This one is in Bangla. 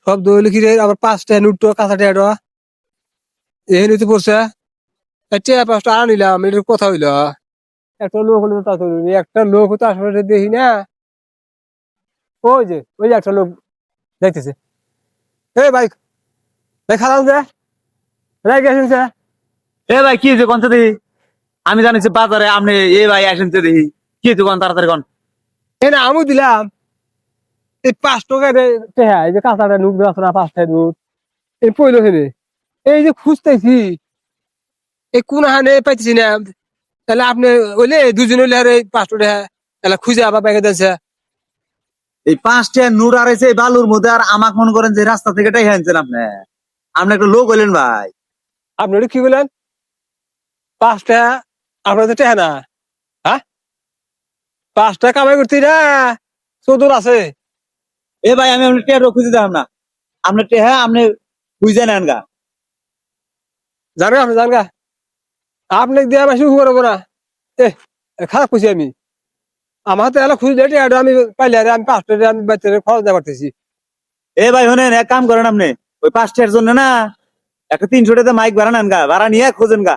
সব দই লিখি রে আবার 5টা নোট কাঁচা টেটো এই নিতে পড়ছে টিয়া 5টা আনিলাম এটার কথা হইলো একটা লোক হলো তা একটা লোক তো আশেপাশে দেখি না ওই যে একটা লোক দেখতেছে এই ভাই ভাই খালাম যে রাই গেছেন স্যার এ ভাই কি হয়েছে কোন দেখি আমি জানিছি বাজারে আপনি এ ভাই আসেন দেখি কি হয়েছে কোন তাড়াতাড়ি কোন এই না আমি দিলাম এই 5 টাকা এই যে কাঁচাটা নুক আছে না 5টা নুক এই পইলো হেনে এই যে খুঁজতেছি এই কোন হানে পাইতেছি না তাহলে আপনি ওইলে দুজন হইলে আর এই 5 টাকা তাহলে খুঁজে আবার ব্যাগে দিয়েছে এই 5টা নোট আর এই বালুর মধ্যে আর আমাকে মনে করেন যে রাস্তা থেকে টাই আনছেন আপনি আপনি একটা লোক হইলেন ভাই আপনি ওটা কি বলেন 5টা আপনার তো টেহা না হ্যাঁ 5টা কামাই করতে না চোদর আছে এ ভাই আমি আপনি টেয়ার খুঁজে দিলাম না আপনি টেহা আপনি খুঁজে নেন গা জানগা আপনি জানগা আপনি দিয়ে আমি শুরু করবো না এ খারাপ খুশি আমি আমার হাতে এলা খুঁজে টেহাটা আমি পাইলে আরে আমি 5টা আমি বাচ্চাদের খরচ দিতে পারতেছি এ ভাই শোনেন এক কাম করেন আপনি ওই 5টার জন্য না একটা 300 টাকা মাইক ভাড়া নেন গা ভাড়া নিয়ে খোঁজেন গা